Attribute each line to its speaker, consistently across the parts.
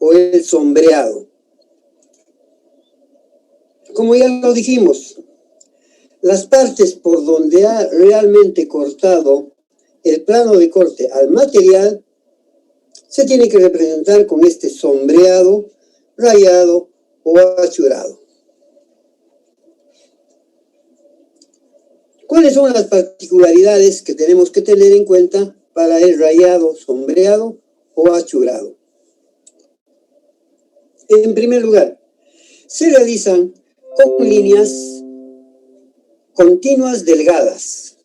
Speaker 1: o el sombreado. Como ya lo dijimos, las partes por donde ha realmente cortado el plano de corte al material se tiene que representar con este sombreado, rayado o achurado. ¿Cuáles son las particularidades que tenemos que tener en cuenta para el rayado, sombreado o achurado? En primer lugar, se realizan con líneas continuas delgadas.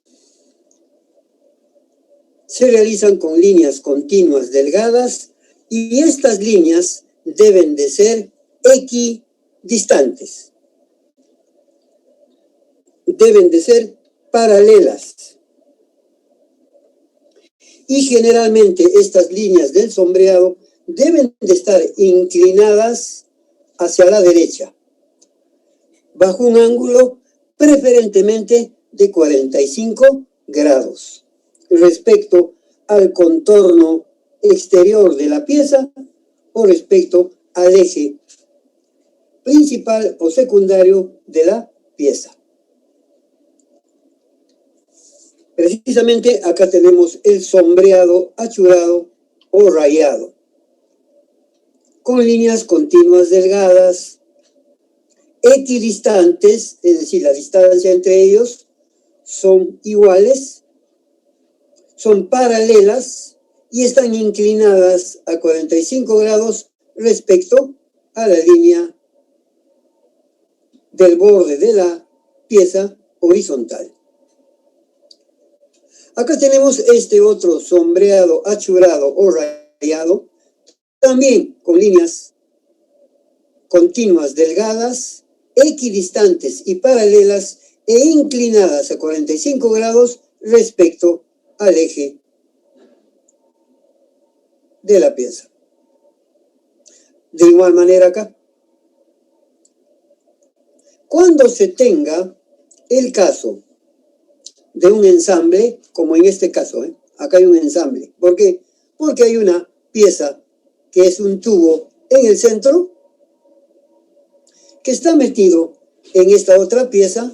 Speaker 1: Se realizan con líneas continuas delgadas y estas líneas deben de ser equidistantes. Deben de ser paralelas. Y generalmente estas líneas del sombreado deben de estar inclinadas hacia la derecha, bajo un ángulo preferentemente de 45 grados respecto al contorno exterior de la pieza o respecto al eje principal o secundario de la pieza. Precisamente acá tenemos el sombreado, achurado o rayado, con líneas continuas delgadas, equidistantes, es decir, la distancia entre ellos son iguales, son paralelas y están inclinadas a 45 grados respecto a la línea del borde de la pieza horizontal. Acá tenemos este otro sombreado, achurado o rayado, también con líneas continuas delgadas, equidistantes y paralelas e inclinadas a 45 grados respecto al eje de la pieza. De igual manera acá. Cuando se tenga el caso de un ensamble, como en este caso, acá hay un ensamble. ¿Por qué? Porque hay una pieza que es un tubo en el centro que está metido en esta otra pieza,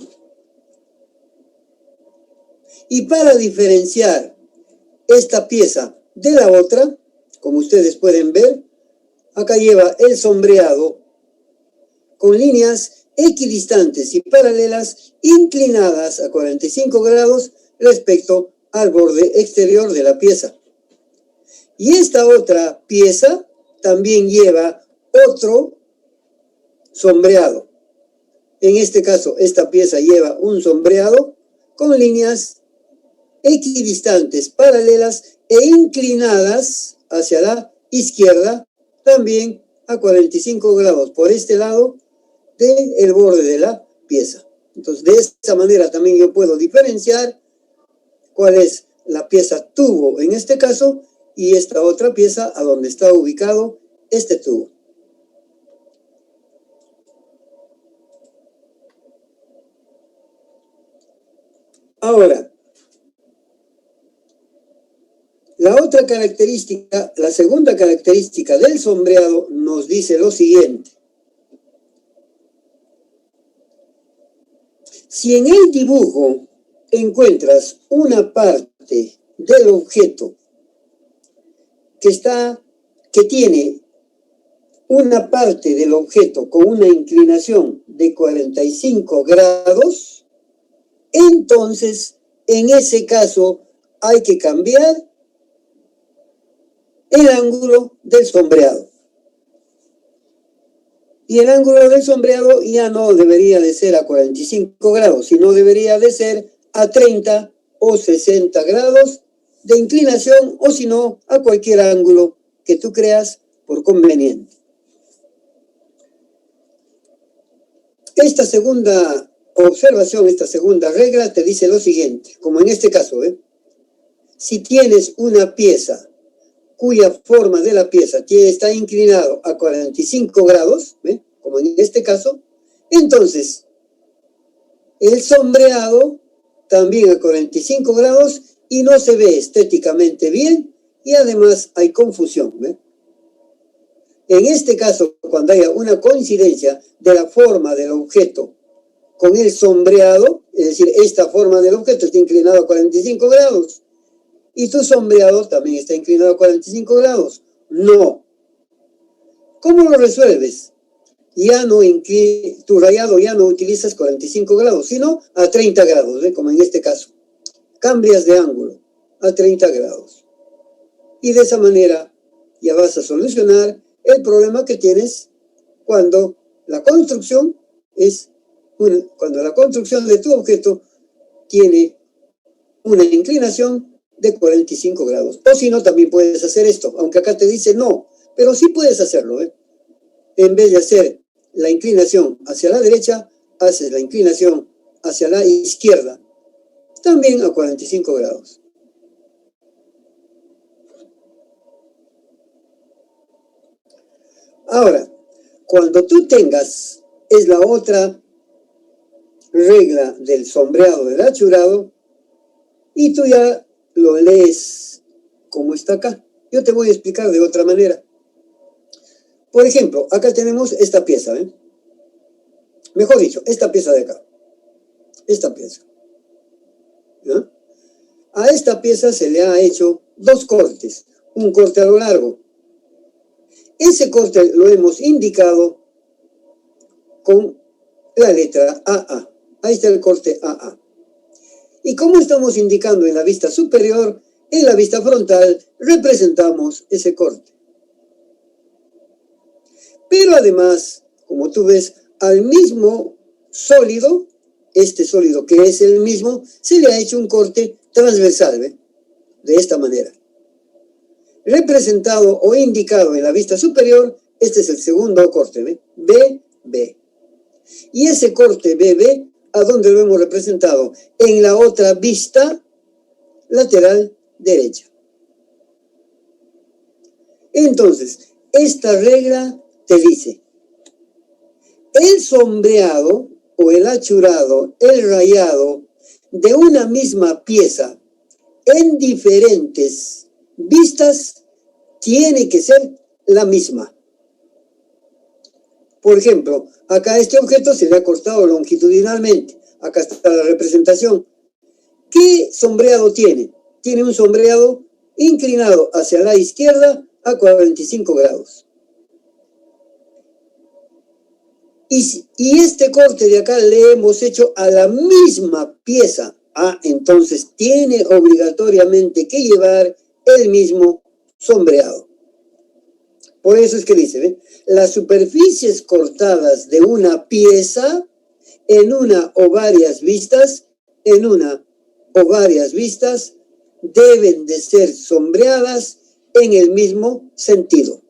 Speaker 1: y para diferenciar esta pieza de la otra, como ustedes pueden ver, acá lleva el sombreado con líneas equidistantes y paralelas inclinadas a 45 grados respecto al borde exterior de la pieza. Y esta otra pieza también lleva otro sombreado. En este caso, esta pieza lleva un sombreado con líneas equidistantes, paralelas e inclinadas hacia la izquierda, también a 45 grados por este lado del borde de la pieza. Entonces, de esta manera también yo puedo diferenciar cuál es la pieza tubo en este caso y esta otra pieza a donde está ubicado este tubo. Ahora, la otra característica, la segunda característica del sombreado nos dice lo siguiente. Si en el dibujo encuentras una parte del objeto que tiene una parte del objeto con una inclinación de 45 grados, entonces en ese caso hay que cambiar el ángulo del sombreado. Y el ángulo del sombreado ya no debería de ser a 45 grados, sino debería de ser a 30 o 60 grados de inclinación, o si no, a cualquier ángulo que tú creas por conveniente. Esta segunda observación, esta segunda regla te dice lo siguiente, como en este caso, si tienes una pieza cuya forma de la pieza está inclinado a 45 grados, como en este caso, entonces el sombreado también a 45 grados y no se ve estéticamente bien y además hay confusión. En este caso, cuando haya una coincidencia de la forma del objeto con el sombreado, es decir, esta forma del objeto está inclinado a 45 grados y tu sombreado también está inclinado a 45 grados. No. ¿Cómo lo resuelves? Ya no tu rayado ya no utilizas 45 grados, sino a 30 grados, como en este caso. Cambias de ángulo a 30 grados. Y de esa manera ya vas a solucionar el problema que tienes cuando la construcción de tu objeto tiene una inclinación de 45 grados. O si no, también puedes hacer esto, aunque acá te dice no, pero sí puedes hacerlo. En vez de hacer la inclinación hacia la derecha, haces la inclinación hacia la izquierda, también a 45 grados. Ahora, cuando tú tengas, es la otra regla del sombreado, del achurado, y tú ya lo lees como está acá. Yo te voy a explicar de otra manera. Por ejemplo, acá tenemos esta pieza, mejor dicho, esta pieza de acá. Esta pieza. ¿Ya? A esta pieza se le ha hecho dos cortes. Un corte a lo largo. Ese corte lo hemos indicado con la letra AA. Ahí está el corte AA. Y como estamos indicando en la vista superior, en la vista frontal representamos ese corte. Pero además, como tú ves, al mismo sólido, este sólido que es el mismo, se le ha hecho un corte transversal, de esta manera. Representado o indicado en la vista superior, este es el segundo corte, BB. Y ese corte BB, ¿a dónde lo hemos representado? En la otra vista lateral derecha. Entonces, esta regla te dice, el sombreado o el achurado, el rayado de una misma pieza en diferentes vistas tiene que ser la misma. Por ejemplo, acá este objeto se le ha cortado longitudinalmente. Acá está la representación. ¿Qué sombreado tiene? Tiene un sombreado inclinado hacia la izquierda a 45 grados. Y este corte de acá le hemos hecho a la misma pieza. Entonces tiene obligatoriamente que llevar el mismo sombreado. Por eso es que dice, las superficies cortadas de una pieza en una o varias vistas, deben de ser sombreadas en el mismo sentido.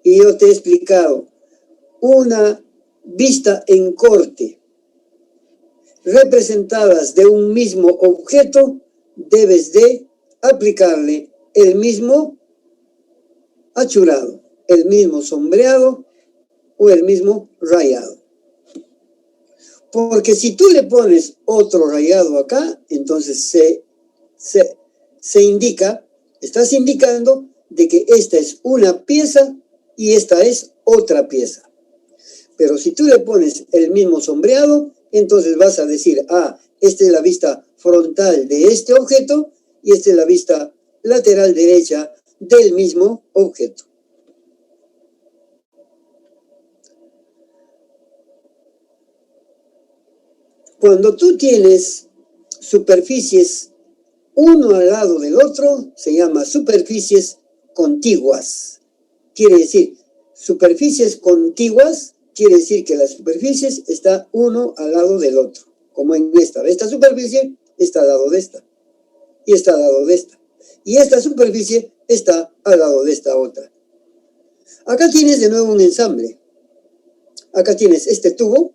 Speaker 1: Y yo te he explicado, una vista en corte representadas de un mismo objeto, debes de aplicarle el mismo achurado, el mismo sombreado o el mismo rayado. Porque si tú le pones otro rayado acá, entonces se indica, estás indicando de que esta es una pieza y esta es otra pieza. Pero si tú le pones el mismo sombreado, entonces vas a decir, esta es la vista frontal de este objeto y esta es la vista lateral derecha del mismo objeto. Cuando tú tienes superficies uno al lado del otro, se llama superficies contiguas. Quiere decir, superficies contiguas quiere decir que las superficies están uno al lado del otro. Como en esta. Esta superficie está al lado de esta. Y está al lado de esta. Y esta superficie está al lado de esta otra. Acá tienes de nuevo un ensamble. Acá tienes este tubo.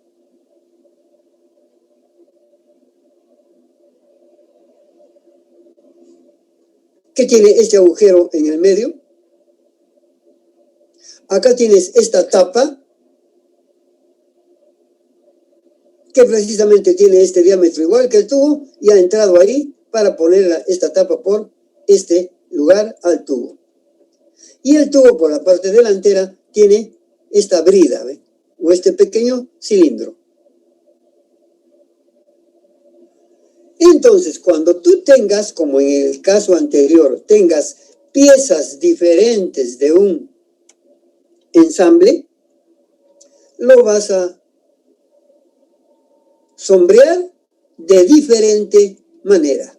Speaker 1: Que tiene este agujero en el medio. Acá tienes esta tapa. Que precisamente tiene este diámetro igual que el tubo y ha entrado ahí para poner esta tapa por este lugar al tubo. Y el tubo por la parte delantera tiene esta brida, ¿ve? O este pequeño cilindro. Entonces, cuando tú tengas, como en el caso anterior, tengas piezas diferentes de un ensamble, lo vas a sombrear de diferente manera.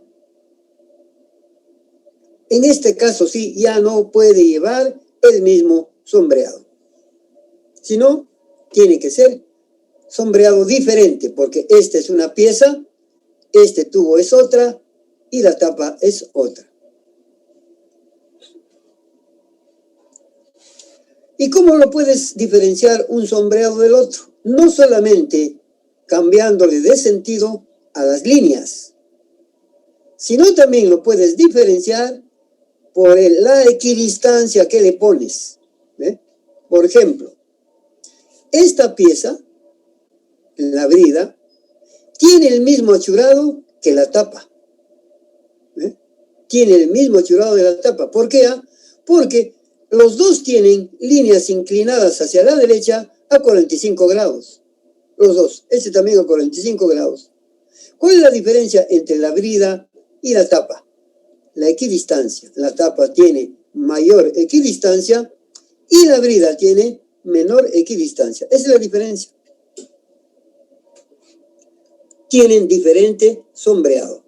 Speaker 1: En este caso sí, ya no puede llevar el mismo sombreado, sino tiene que ser sombreado diferente, porque esta es una pieza, este tubo es otra y la tapa es otra. ¿Y cómo lo puedes diferenciar un sombreado del otro? No solamente cambiándole de sentido a las líneas, sino también lo puedes diferenciar por la equidistancia que le pones. ¿Ve? Por ejemplo, esta pieza, la brida, tiene el mismo achurado que la tapa. ¿Ve? Tiene el mismo achurado de la tapa. ¿Por qué? Porque los dos tienen líneas inclinadas hacia la derecha a 45 grados. Los dos. Este también a 45 grados. ¿Cuál es la diferencia entre la brida y la tapa? La equidistancia. La tapa tiene mayor equidistancia y la brida tiene menor equidistancia. Esa es la diferencia. Tienen diferente sombreado.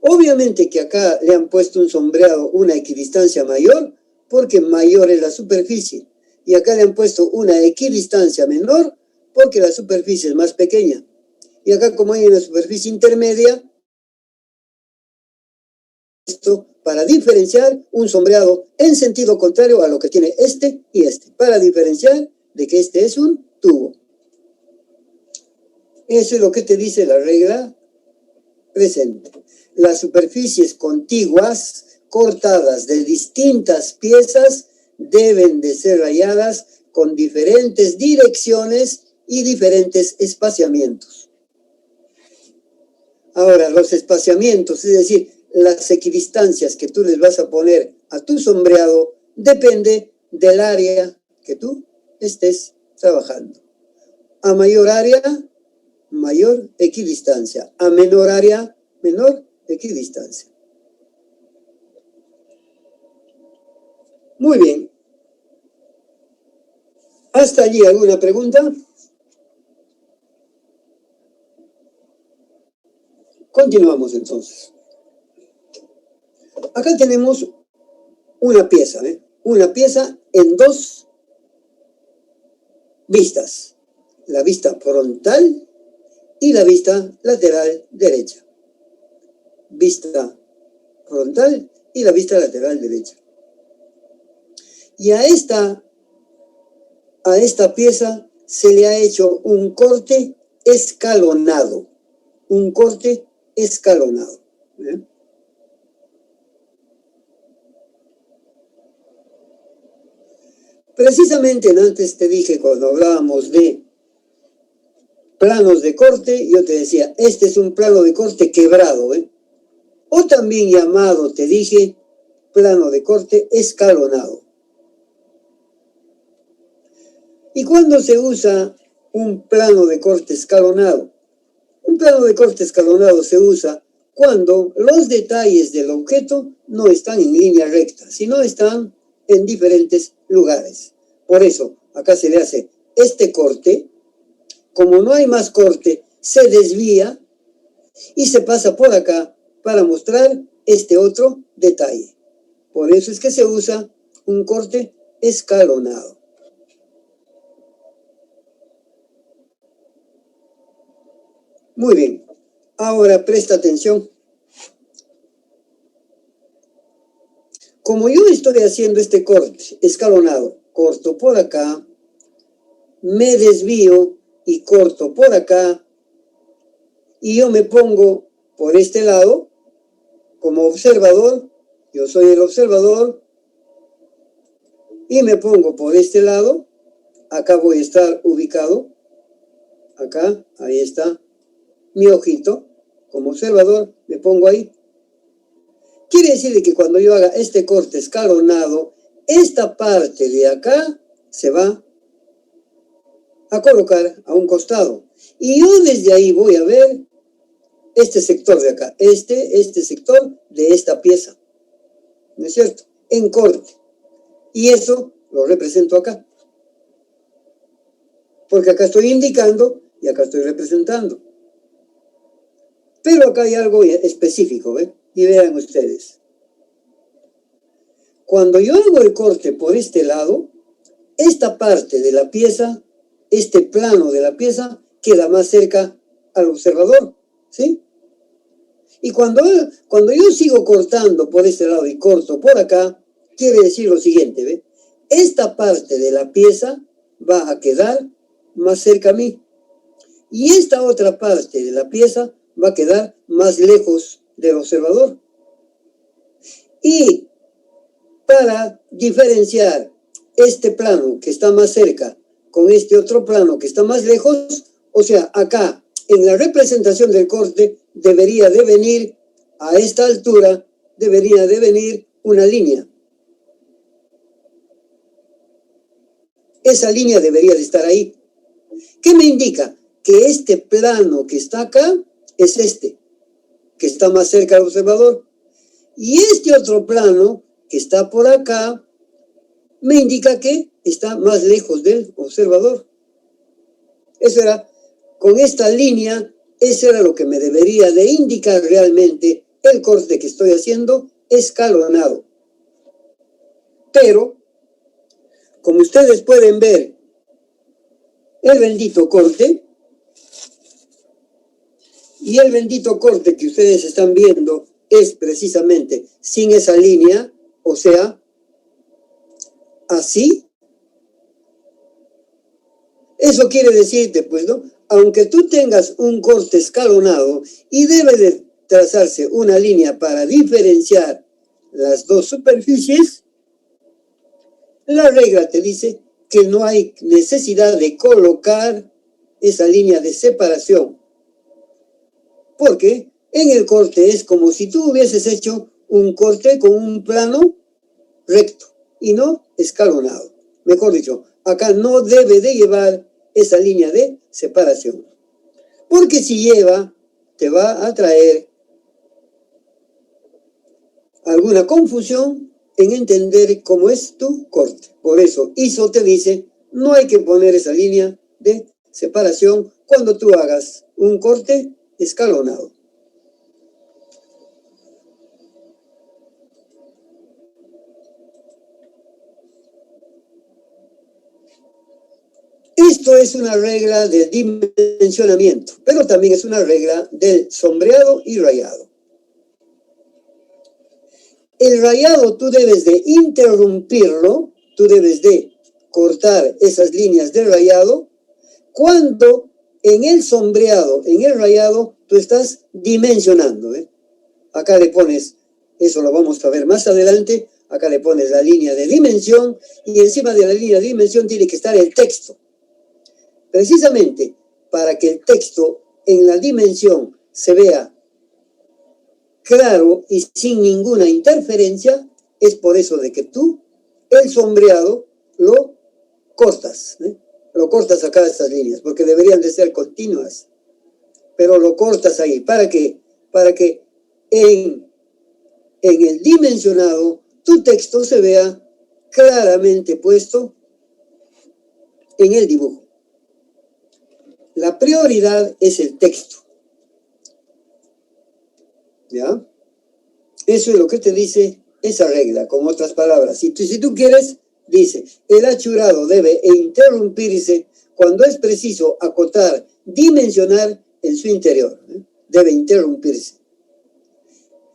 Speaker 1: Obviamente que acá le han puesto un sombreado, una equidistancia mayor, porque mayor es la superficie. Y acá le han puesto una equidistancia menor, porque la superficie es más pequeña. Y acá, como hay una superficie intermedia, esto para diferenciar un sombreado en sentido contrario a lo que tiene este y este, para diferenciar de que este es un tubo. Eso es lo que te dice la regla presente. Las superficies contiguas, cortadas de distintas piezas, deben de ser rayadas con diferentes direcciones y diferentes espaciamientos. Ahora, los espaciamientos, es decir, las equidistancias que tú les vas a poner a tu sombreado, depende del área que tú estés trabajando. A mayor área, mayor equidistancia. A menor área, menor equidistancia. Muy bien. ¿Hasta allí alguna pregunta? Continuamos entonces. Acá tenemos una pieza, ¿eh? Una pieza en dos vistas. La vista frontal y la vista lateral derecha. Vista frontal y la vista lateral derecha. Y a esta pieza se le ha hecho un corte escalonado. Un corte escalonado. ¿Eh? Precisamente antes te dije, cuando hablábamos de planos de corte, yo te decía, este es un plano de corte quebrado, ¿eh? O también llamado, te dije, plano de corte escalonado. ¿Y cuándo se usa un plano de corte escalonado? Un plano de corte escalonado se usa cuando los detalles del objeto no están en línea recta, sino están en diferentes lugares. Por eso, acá se le hace este corte. Como no hay más corte, se desvía y se pasa por acá para mostrar este otro detalle. Por eso es que se usa un corte escalonado. Muy bien. Ahora presta atención. Como yo estoy haciendo este corte escalonado, corto por acá, me desvío y corto por acá, y yo me pongo por este lado como observador, yo soy el observador, y me pongo por este lado, acá voy a estar ubicado, acá, ahí está mi ojito, como observador, me pongo ahí. Quiere decir que cuando yo haga este corte escalonado, esta parte de acá se va a colocar a un costado. Y yo desde ahí voy a ver este sector de acá, este sector de esta pieza, ¿no es cierto? En corte. Y eso lo represento acá. Porque acá estoy indicando y acá estoy representando. Pero acá hay algo específico, ¿ven? Y vean ustedes. Cuando yo hago el corte por este lado, esta parte de la pieza, este plano de la pieza, queda más cerca al observador, ¿sí? Y cuando yo sigo cortando por este lado y corto por acá, quiere decir lo siguiente, ¿ve? Esta parte de la pieza va a quedar más cerca a mí. Y esta otra parte de la pieza va a quedar más lejos del observador. Y para diferenciar este plano que está más cerca con este otro plano que está más lejos, o sea, acá en la representación del corte debería de venir, a esta altura, debería de venir una línea. Esa línea debería de estar ahí. ¿Qué me indica? Que este plano que está acá es este, que está más cerca al observador. Y este otro plano que está por acá me indica que está más lejos del observador. Eso era, con esta línea, eso era lo que me debería de indicar realmente el corte que estoy haciendo escalonado. Pero, como ustedes pueden ver, el bendito corte, y el bendito corte que ustedes están viendo es precisamente sin esa línea, o sea, así. Eso quiere decirte, pues, ¿no? Aunque tú tengas un corte escalonado y debe de trazarse una línea para diferenciar las dos superficies, la regla te dice que no hay necesidad de colocar esa línea de separación. Porque en el corte es como si tú hubieses hecho un corte con un plano recto y no escalonado. Mejor dicho, acá no debe de llevar esa línea de separación. Porque si lleva, te va a traer alguna confusión en entender cómo es tu corte. Por eso, ISO te dice, no hay que poner esa línea de separación cuando tú hagas un corte escalonado. Esto es una regla del dimensionamiento, pero también es una regla del sombreado y rayado. El rayado tú debes de interrumpirlo, tú debes de cortar esas líneas de rayado cuando en el sombreado, en el rayado, tú estás dimensionando. Acá le pones, eso lo vamos a ver más adelante, acá le pones la línea de dimensión y encima de la línea de dimensión tiene que estar el texto. Precisamente para que el texto en la dimensión se vea claro y sin ninguna interferencia, es por eso de que tú el sombreado lo cortas. Lo cortas acá estas líneas, porque deberían de ser continuas. Pero lo cortas ahí. ¿Para qué? Para que en el dimensionado tu texto se vea claramente puesto en el dibujo. La prioridad es el texto. ¿Ya? Eso es lo que te dice esa regla, con otras palabras. Si tú quieres, dice, el achurado debe interrumpirse cuando es preciso acotar, dimensionar en su interior. Debe interrumpirse.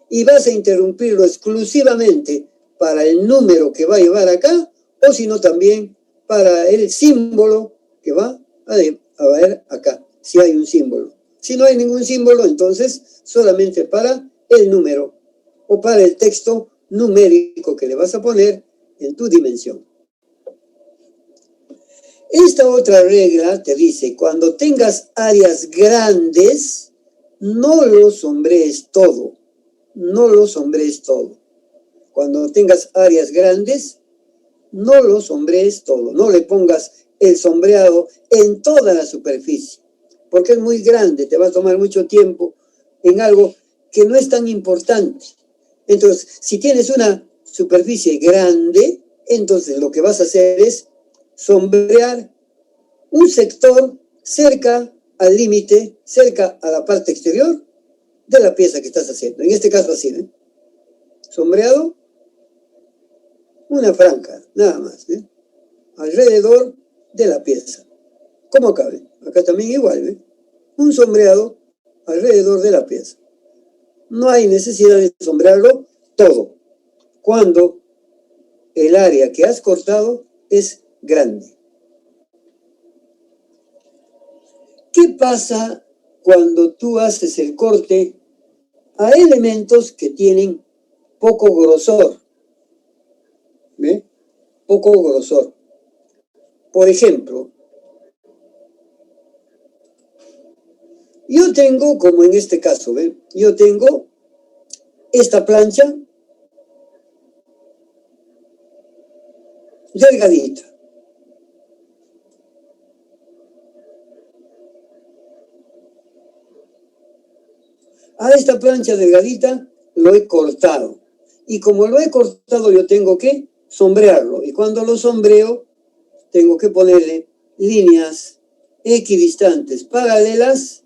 Speaker 1: Y vas a interrumpirlo exclusivamente para el número que va a llevar acá, o si no también para el símbolo que va a ver acá, si hay un símbolo. Si no hay ningún símbolo, entonces solamente para el número o para el texto numérico que le vas a poner en tu dimensión. Esta otra regla te dice, cuando tengas áreas grandes, no lo sombrees todo. No lo sombrees todo. Cuando tengas áreas grandes, no lo sombrees todo, no le pongas el sombreado en toda la superficie, porque es muy grande, te va a tomar mucho tiempo en algo que no es tan importante. Entonces, si tienes una superficie grande, entonces lo que vas a hacer es sombrear un sector cerca al límite, cerca a la parte exterior de la pieza que estás haciendo. En este caso así, ¿eh? Sombreado, una franja, nada más, ¿eh? Alrededor de la pieza. ¿Cómo cabe? Acá también igual, ¿eh? Un sombreado alrededor de la pieza. No hay necesidad de sombrearlo todo, cuando el área que has cortado es grande. ¿Qué pasa cuando tú haces el corte a elementos que tienen poco grosor? ¿Ve? Poco grosor. Por ejemplo, yo tengo, como en este caso, ¿ve? Yo tengo esta plancha delgadita. A esta plancha delgadita lo he cortado. Y como lo he cortado, yo tengo que sombrearlo. Y cuando lo sombreo, tengo que ponerle líneas equidistantes, paralelas.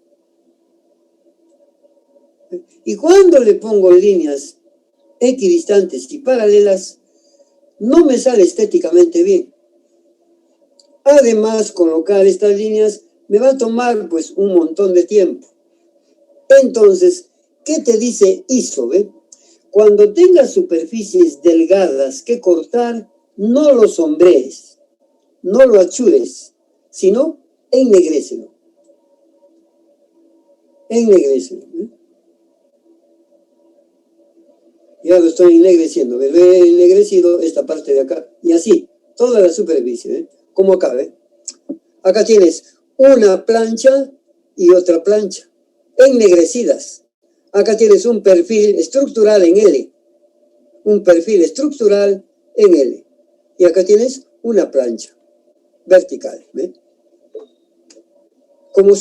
Speaker 1: Y cuando le pongo líneas equidistantes y paralelas, no me sale estéticamente bien. Además, colocar estas líneas me va a tomar pues un montón de tiempo. Entonces, ¿qué te dice ISO? ¿Ve? Cuando tengas superficies delgadas que cortar, no lo sombrees, no lo achures, sino ennegrécelo. Ennegrécelo. ¿Eh? Ya lo estoy ennegreciendo, lo he ennegrecido esta parte de acá, y así, toda la superficie, ¿eh? Como acá, ¿ve? Acá tienes una plancha y otra plancha, ennegrecidas. Acá tienes un perfil estructural en L, un perfil estructural en L. Y acá tienes una plancha vertical, ¿ve? Como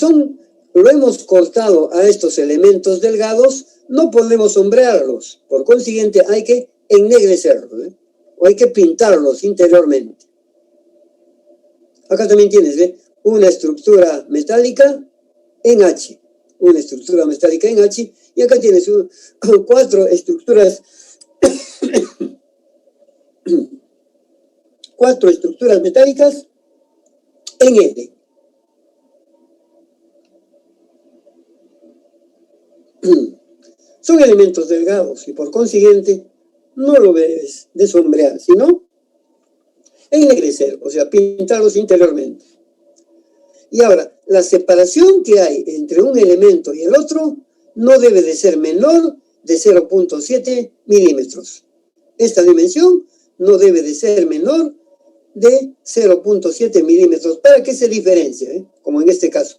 Speaker 1: lo hemos cortado a estos elementos delgados, no podemos sombrearlos. Por consiguiente, hay que ennegrecerlos, ¿eh? O hay que pintarlos interiormente. Acá también tienes, ¿ve? Una estructura metálica en H. Una estructura metálica en H. Y acá tienes 4 estructuras. 4 estructuras metálicas en L. Son elementos delgados y por consiguiente no lo debes de sombrear, sino ennegrecer, o sea, pintarlos interiormente. Y ahora, la separación que hay entre un elemento y el otro no debe de ser menor de 0.7 milímetros. Esta dimensión no debe de ser menor de 0.7 milímetros para que se diferencie, ¿eh? Como en este caso.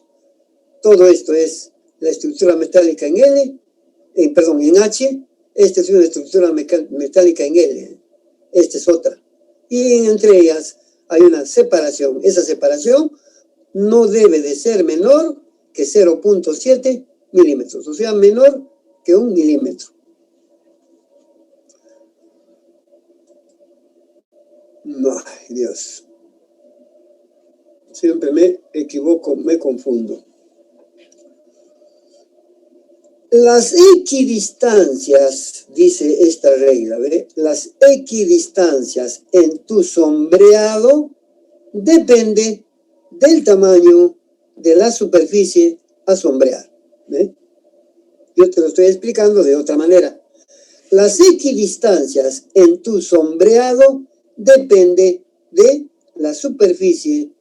Speaker 1: Todo esto es la estructura metálica en L, en H. Esta es una estructura metálica en L. Esta es otra. Y entre ellas hay una separación. Esa separación no debe de ser menor que 0.7 milímetros. O sea, menor que 1 milímetro. Ay, Dios. Siempre me equivoco, me confundo. Las equidistancias, dice esta regla, ¿ve? Las equidistancias en tu sombreado depende del tamaño de la superficie a sombrear, ¿ve? Yo te lo estoy explicando de otra manera. Las equidistancias en tu sombreado depende de la superficie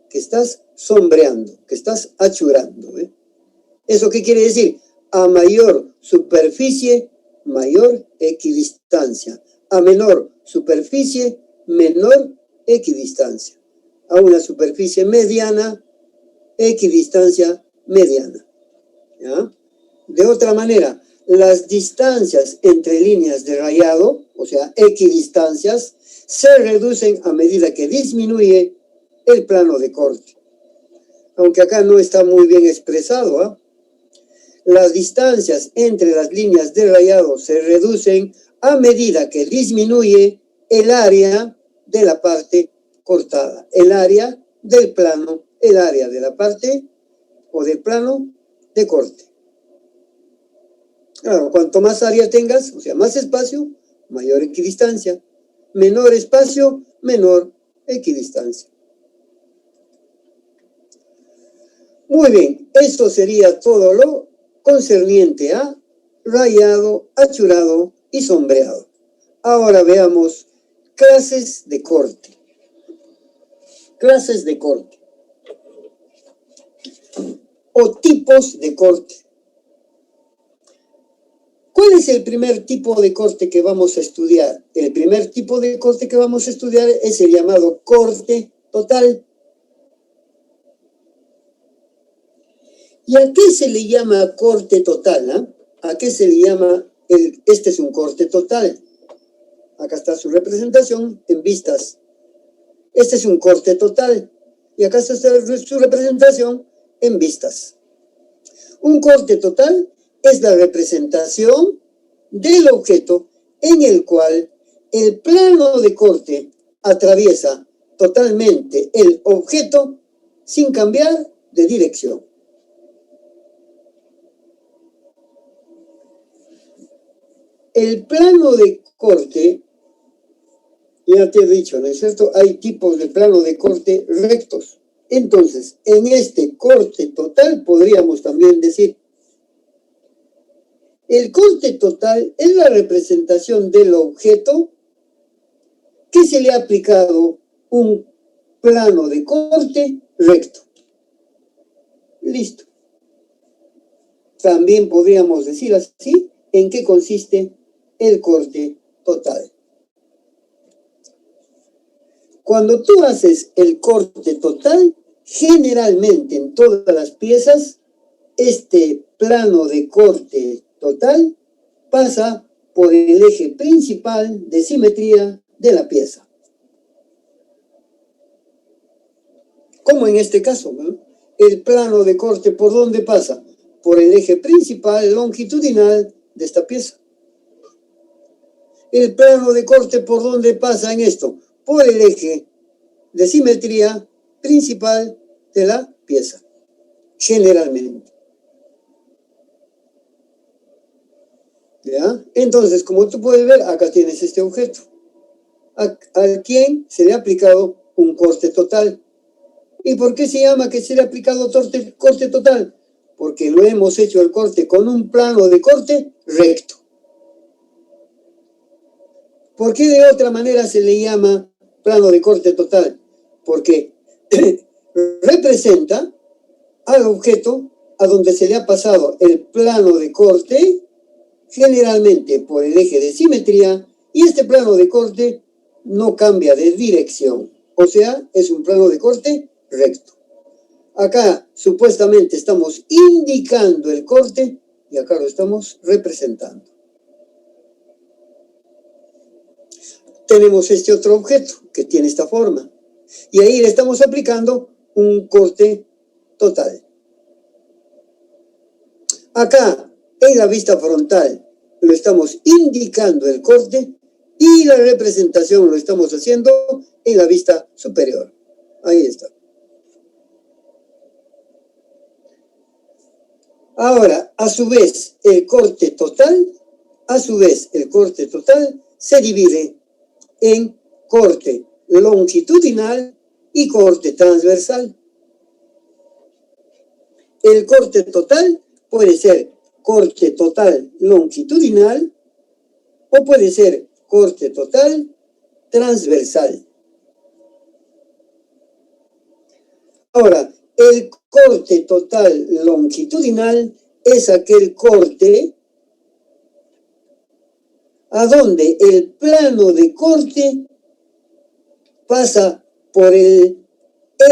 Speaker 1: que estás sombreando, que estás achurando, ¿ve? ¿Eso qué quiere decir? A mayor superficie, mayor equidistancia. A menor superficie, menor equidistancia. A una superficie mediana, equidistancia mediana. ¿Ya? De otra manera, las distancias entre líneas de rayado, o sea, equidistancias, se reducen a medida que disminuye el plano de corte. Aunque acá no está muy bien expresado, ¿eh? Las distancias entre las líneas de rayado se reducen a medida que disminuye el área de la parte cortada, el área del plano, el área de la parte o del plano de corte. Claro, cuanto más área tengas, o sea, más espacio, mayor equidistancia. Menor espacio, menor equidistancia. Muy bien, esto sería todo lo concerniente a rayado, achurado y sombreado. Ahora veamos clases de corte. Clases de corte. O tipos de corte. ¿Cuál es el primer tipo de corte que vamos a estudiar? El primer tipo de corte que vamos a estudiar es el llamado corte total. ¿Y a qué se le llama corte total? ¿A qué se le llama? Este es un corte total. Acá está su representación en vistas. Este es un corte total. Y acá está su representación en vistas. Un corte total es la representación del objeto en el cual el plano de corte atraviesa totalmente el objeto sin cambiar de dirección. El plano de corte, ya te he dicho, ¿no es cierto? Hay tipos de plano de corte rectos. Entonces, en este corte total podríamos también decir, el corte total es la representación del objeto que se le ha aplicado un plano de corte recto. Listo. También podríamos decir así, ¿en qué consiste el corte total? Cuando tú haces el corte total, generalmente en todas las piezas, este plano de corte total pasa por el eje principal de simetría de la pieza. Como en este caso, ¿no? El plano de corte, ¿por dónde pasa? Por el eje principal longitudinal de esta pieza. El plano de corte, ¿por dónde pasa en esto? Por el eje de simetría principal de la pieza, generalmente. ¿Ya? Entonces, como tú puedes ver, acá tienes este objeto, al quien se le ha aplicado un corte total. ¿Y por qué se llama que se le ha aplicado corte total? Porque lo hemos hecho el corte con un plano de corte recto. ¿Por qué de otra manera se le llama plano de corte total? Porque representa al objeto a donde se le ha pasado el plano de corte, generalmente por el eje de simetría, y este plano de corte no cambia de dirección, o sea, es un plano de corte recto. Acá supuestamente estamos indicando el corte y acá lo estamos representando. Tenemos este otro objeto que tiene esta forma y ahí le estamos aplicando un corte total. Acá en la vista frontal lo estamos indicando el corte y la representación lo estamos haciendo en la vista superior. Ahí está. Ahora, a su vez, el corte total se divide en corte longitudinal y corte transversal. El corte total puede ser corte total longitudinal o puede ser corte total transversal. Ahora, el corte total longitudinal es aquel corte a donde el plano de corte pasa por el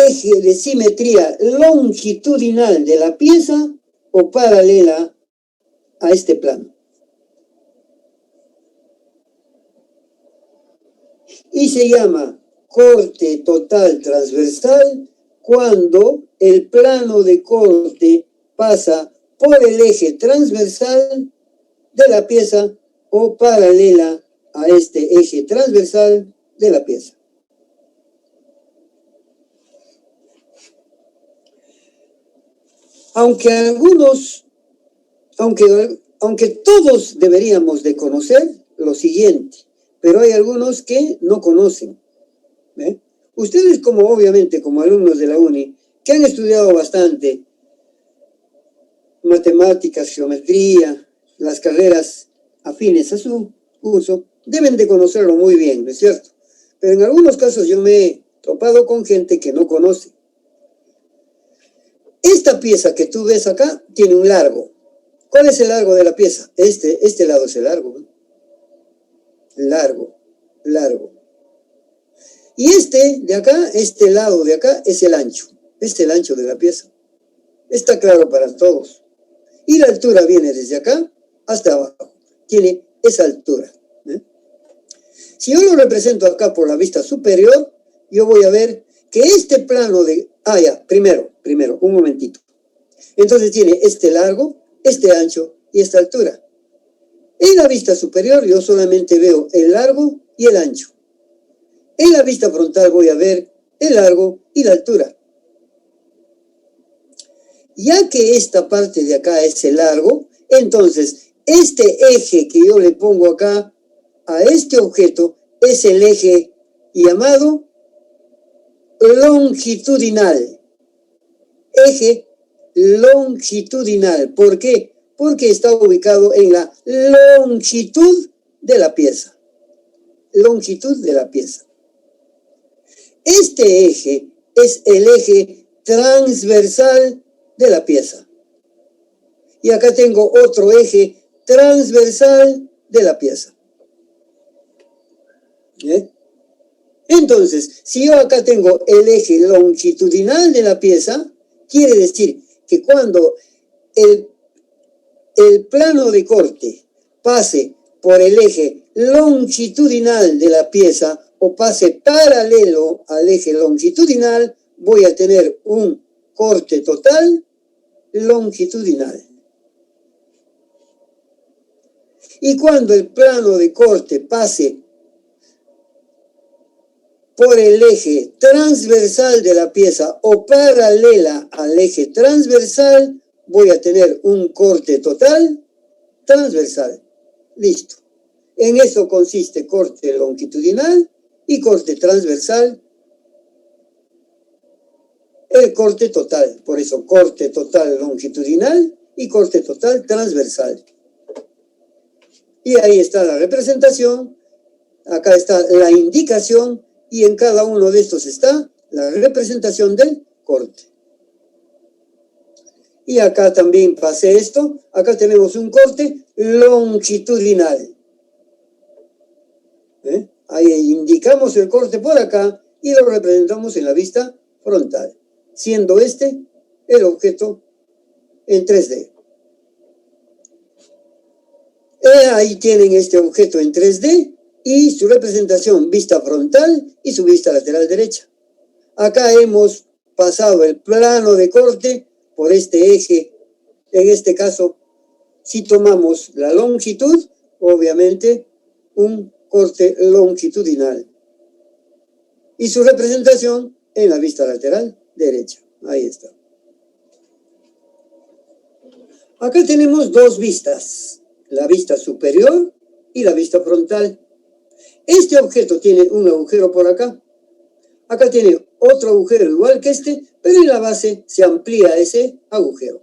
Speaker 1: eje de simetría longitudinal de la pieza o paralela a este plano. y se llama corte total transversal cuando el plano de corte pasa por el eje transversal de la pieza o paralela a este eje transversal de la pieza. Aunque todos deberíamos de conocer lo siguiente, pero hay algunos que no conocen. ¿Ve? Ustedes obviamente como alumnos de la UNI, que han estudiado bastante matemáticas, geometría, las carreras afines a su curso, deben de conocerlo muy bien, ¿no es cierto? Pero en algunos casos yo me he topado con gente que no conoce. Esta pieza que tú ves acá tiene un largo. ¿Cuál es el largo de la pieza? Este lado es el largo. Largo. Y este lado de acá es el ancho. Este es el ancho de la pieza. Está claro para todos. Y la altura viene desde acá hasta abajo. Tiene esa altura. Si yo lo represento acá por la vista superior, yo voy a ver que este plano de... primero, un momentito. Entonces tiene este largo, este ancho y esta altura. En la vista superior yo solamente veo el largo y el ancho. En la vista frontal voy a ver el largo y la altura. Ya que esta parte de acá es el largo, entonces este eje que yo le pongo acá a este objeto es el eje llamado longitudinal. Eje longitudinal. ¿Por qué? Porque está ubicado en la longitud de la pieza. Longitud de la pieza. Este eje es el eje transversal de la pieza. Y acá tengo otro eje transversal de la pieza. ¿Eh? Entonces, si yo acá tengo el eje longitudinal de la pieza, quiere decir que cuando el plano de corte pase por el eje longitudinal de la pieza o pase paralelo al eje longitudinal, voy a tener un corte total longitudinal. Y cuando el plano de corte pase por el eje transversal de la pieza o paralela al eje transversal, voy a tener un corte total transversal. Listo. En eso consiste corte longitudinal y corte transversal. El corte total, por eso corte total longitudinal y corte total transversal. Y ahí está la representación, acá está la indicación y en cada uno de estos está la representación del corte. Y acá también pasé esto, acá tenemos un corte longitudinal. Ahí indicamos el corte por acá y lo representamos en la vista frontal, siendo este el objeto en 3D. Ahí tienen este objeto en 3D y su representación vista frontal y su vista lateral derecha. Acá hemos pasado el plano de corte por este eje. En este caso, si tomamos la longitud, obviamente un corte longitudinal. Y su representación en la vista lateral derecha. Ahí está. Acá tenemos dos vistas, la vista superior y la vista frontal. Este objeto tiene un agujero por acá. Acá tiene otro agujero igual que este, pero en la base se amplía ese agujero.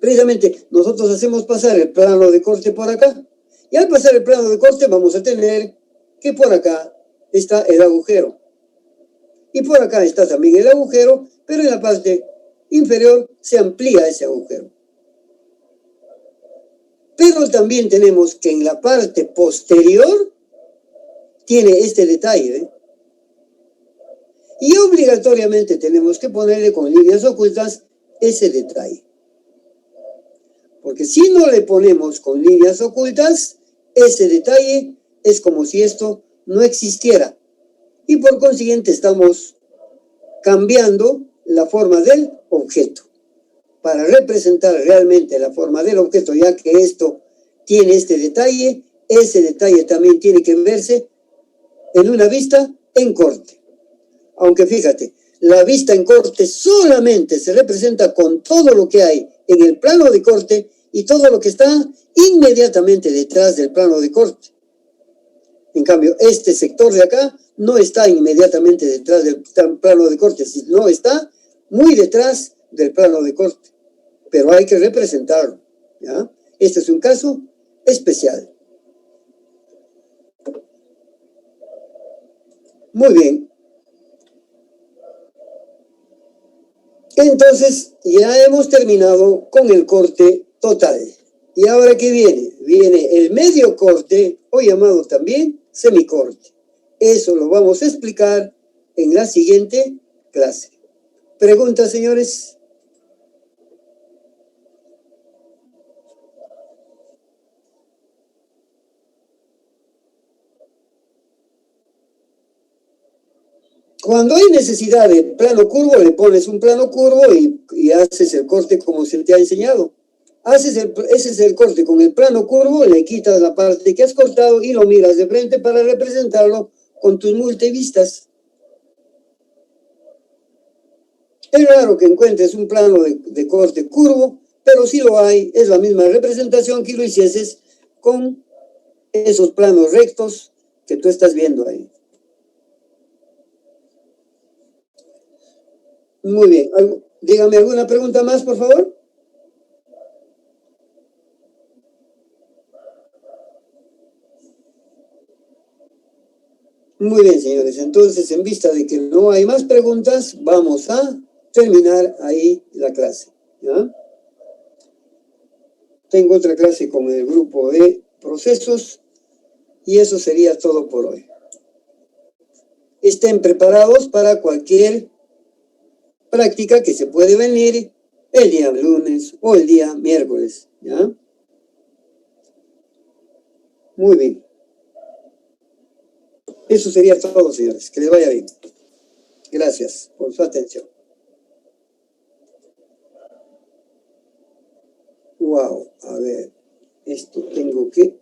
Speaker 1: Precisamente nosotros hacemos pasar el plano de corte por acá. Y al pasar el plano de corte vamos a tener que por acá está el agujero. Y por acá está también el agujero, pero en la parte inferior se amplía ese agujero. Pero también tenemos que en la parte posterior tiene este detalle. Y obligatoriamente tenemos que ponerle con líneas ocultas ese detalle. Porque si no le ponemos con líneas ocultas, ese detalle es como si esto no existiera. y por consiguiente estamos cambiando la forma del objeto. Para representar realmente la forma del objeto, ya que esto tiene este detalle, ese detalle también tiene que verse en una vista en corte. Aunque fíjate, la vista en corte solamente se representa con todo lo que hay en el plano de corte y todo lo que está inmediatamente detrás del plano de corte. En cambio, este sector de acá no está inmediatamente detrás del plano de corte, sino está muy detrás del plano de corte. Pero hay que representarlo, ¿ya? Este es un caso especial. Muy bien. Entonces, ya hemos terminado con el corte total. ¿Y ahora qué viene? Viene el medio corte, o llamado también semicorte. Eso lo vamos a explicar en la siguiente clase. ¿Preguntas, señores? Cuando hay necesidad de plano curvo, le pones un plano curvo y haces el corte como se te ha enseñado. Ese es el corte con el plano curvo, le quitas la parte que has cortado y lo miras de frente para representarlo con tus multivistas. Es raro que encuentres un plano de corte curvo, pero sí lo hay. Es la misma representación que lo hicieses con esos planos rectos que tú estás viendo ahí. Muy bien. Dígame alguna pregunta más, por favor. Muy bien, señores. Entonces, en vista de que no hay más preguntas, vamos a terminar ahí la clase, ¿ya? Tengo otra clase con el grupo de procesos y eso sería todo por hoy. Estén preparados para cualquier práctica que se puede venir el día lunes o el día miércoles, ¿ya? Muy bien. Eso sería todo, señores. Que les vaya bien. Gracias por su atención. Wow, a ver, esto tengo que